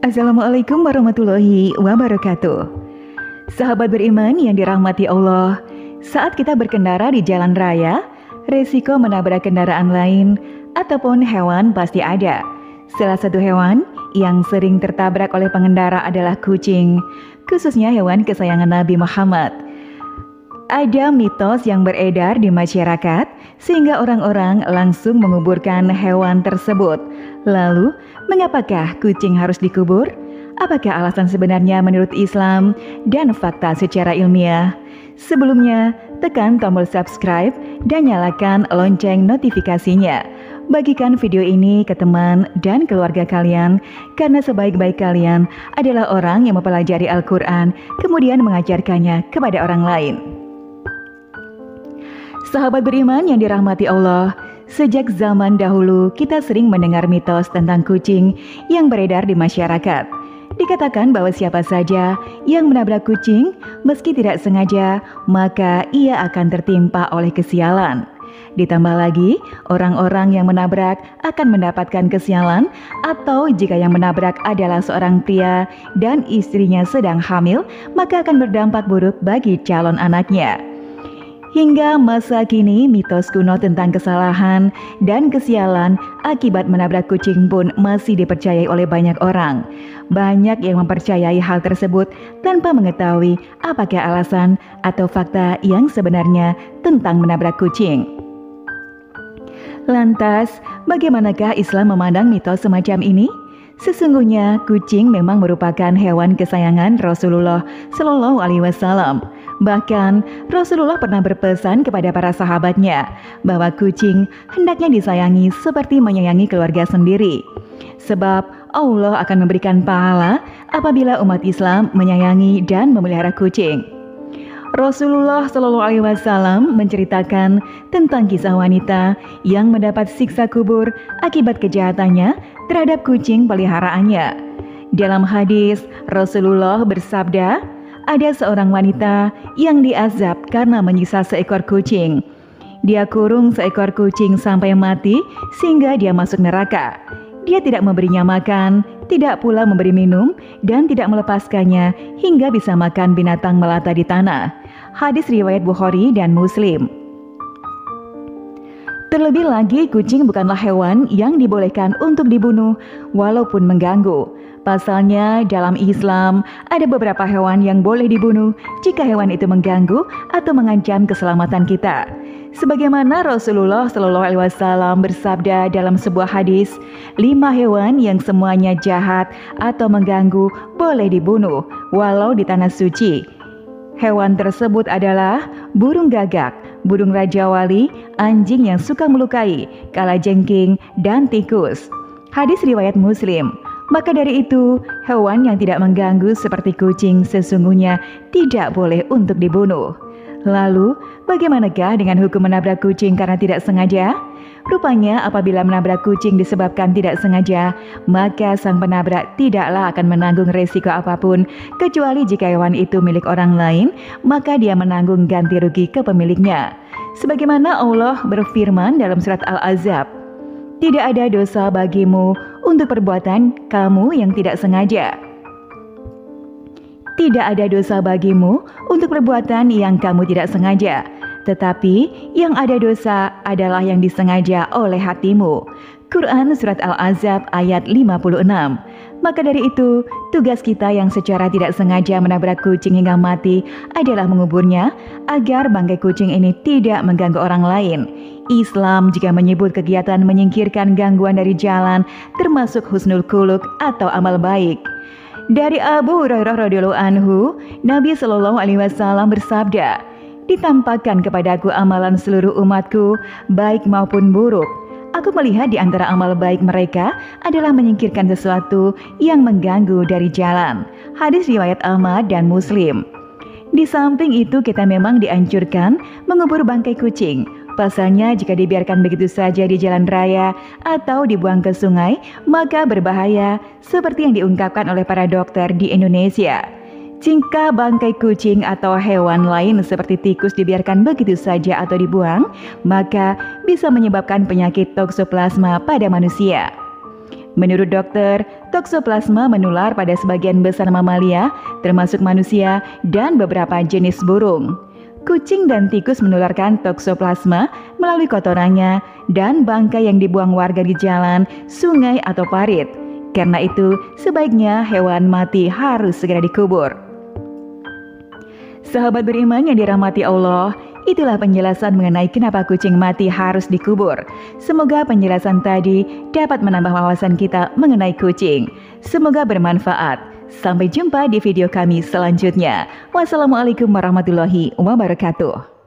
Assalamualaikum warahmatullahi wabarakatuh. Sahabat beriman yang dirahmati Allah, saat kita berkendara di jalan raya, resiko menabrak kendaraan lain ataupun hewan pasti ada. Salah satu hewan yang sering tertabrak oleh pengendara adalah kucing, khususnya hewan kesayangan Nabi Muhammad. Ada mitos yang beredar di masyarakat sehingga orang-orang langsung menguburkan hewan tersebut. Lalu, mengapakah kucing harus dikubur? Apakah alasan sebenarnya menurut Islam dan fakta secara ilmiah? Sebelumnya, tekan tombol subscribe dan nyalakan lonceng notifikasinya. Bagikan video ini ke teman dan keluarga kalian, karena sebaik-baik kalian adalah orang yang mempelajari Al-Quran kemudian mengajarkannya kepada orang lain. Sahabat beriman yang dirahmati Allah, sejak zaman dahulu kita sering mendengar mitos tentang kucing yang beredar di masyarakat. Dikatakan bahwa siapa saja yang menabrak kucing meski tidak sengaja, maka ia akan tertimpa oleh kesialan. Ditambah lagi, orang-orang yang menabrak akan mendapatkan kesialan, atau jika yang menabrak adalah seorang pria dan istrinya sedang hamil, maka akan berdampak buruk bagi calon anaknya. Hingga masa kini, mitos kuno tentang kesalahan dan kesialan akibat menabrak kucing pun masih dipercayai oleh banyak orang. Banyak yang mempercayai hal tersebut tanpa mengetahui apakah alasan atau fakta yang sebenarnya tentang menabrak kucing. Lantas, bagaimanakah Islam memandang mitos semacam ini? Sesungguhnya kucing memang merupakan hewan kesayangan Rasulullah Shallallahu Alaihi Wasallam. Bahkan Rasulullah pernah berpesan kepada para sahabatnya bahwa kucing hendaknya disayangi seperti menyayangi keluarga sendiri. Sebab Allah akan memberikan pahala apabila umat Islam menyayangi dan memelihara kucing. Rasulullah Shallallahu Alaihi Wasallam menceritakan tentang kisah wanita yang mendapat siksa kubur akibat kejahatannya terhadap kucing peliharaannya. Dalam hadis, Rasulullah bersabda, ada seorang wanita yang diazab karena menyiksa seekor kucing. Dia kurung seekor kucing sampai mati sehingga dia masuk neraka. Dia tidak memberinya makan, tidak pula memberi minum, dan tidak melepaskannya hingga bisa makan binatang melata di tanah. Hadis riwayat Bukhari dan Muslim. Terlebih lagi, kucing bukanlah hewan yang dibolehkan untuk dibunuh walaupun mengganggu. Pasalnya, dalam Islam ada beberapa hewan yang boleh dibunuh jika hewan itu mengganggu atau mengancam keselamatan kita. Sebagaimana Rasulullah Shallallahu Alaihi Wasallam bersabda dalam sebuah hadis, 5 hewan yang semuanya jahat atau mengganggu boleh dibunuh walau di tanah suci. Hewan tersebut adalah burung gagak, burung raja wali, anjing yang suka melukai, kalajengking, dan tikus. Hadis riwayat Muslim. Maka dari itu, hewan yang tidak mengganggu seperti kucing sesungguhnya tidak boleh untuk dibunuh. Lalu, bagaimanakah dengan hukum menabrak kucing karena tidak sengaja? Rupanya apabila menabrak kucing disebabkan tidak sengaja, maka sang penabrak tidaklah akan menanggung resiko apapun, kecuali jika hewan itu milik orang lain, maka dia menanggung ganti rugi ke pemiliknya. Sebagaimana Allah berfirman dalam surat Al-Ahzab, tidak ada dosa bagimu untuk perbuatan kamu yang tidak sengaja. Tidak ada dosa bagimu untuk perbuatan yang kamu tidak sengaja, tetapi yang ada dosa adalah yang disengaja oleh hatimu. Quran Surat Al-Ahzab ayat 56. Maka dari itu, tugas kita yang secara tidak sengaja menabrak kucing hingga mati adalah menguburnya agar bangkai kucing ini tidak mengganggu orang lain. Islam juga menyebut kegiatan menyingkirkan gangguan dari jalan termasuk husnul khuluq atau amal baik. Dari Abu Hurairah radhiyallahu anhu, Nabi Shallallahu Alaihi Wasallam bersabda, ditampakkan kepadaku amalan seluruh umatku, baik maupun buruk. Aku melihat di antara amal baik mereka adalah menyingkirkan sesuatu yang mengganggu dari jalan. Hadis riwayat Ahmad dan Muslim. Di samping itu kita memang dianjurkan mengubur bangkai kucing. Pasalnya jika dibiarkan begitu saja di jalan raya atau dibuang ke sungai, maka berbahaya seperti yang diungkapkan oleh para dokter di Indonesia. Jika bangkai kucing atau hewan lain seperti tikus dibiarkan begitu saja atau dibuang, maka bisa menyebabkan penyakit toksoplasma pada manusia. Menurut dokter, toksoplasma menular pada sebagian besar mamalia, termasuk manusia dan beberapa jenis burung. Kucing dan tikus menularkan toksoplasma melalui kotorannya dan bangkai yang dibuang warga di jalan, sungai, atau parit. Karena itu, sebaiknya hewan mati harus segera dikubur. Sahabat beriman yang dirahmati Allah, itulah penjelasan mengenai kenapa kucing mati harus dikubur. Semoga penjelasan tadi dapat menambah wawasan kita mengenai kucing. Semoga bermanfaat. Sampai jumpa di video kami selanjutnya. Wassalamualaikum warahmatullahi wabarakatuh.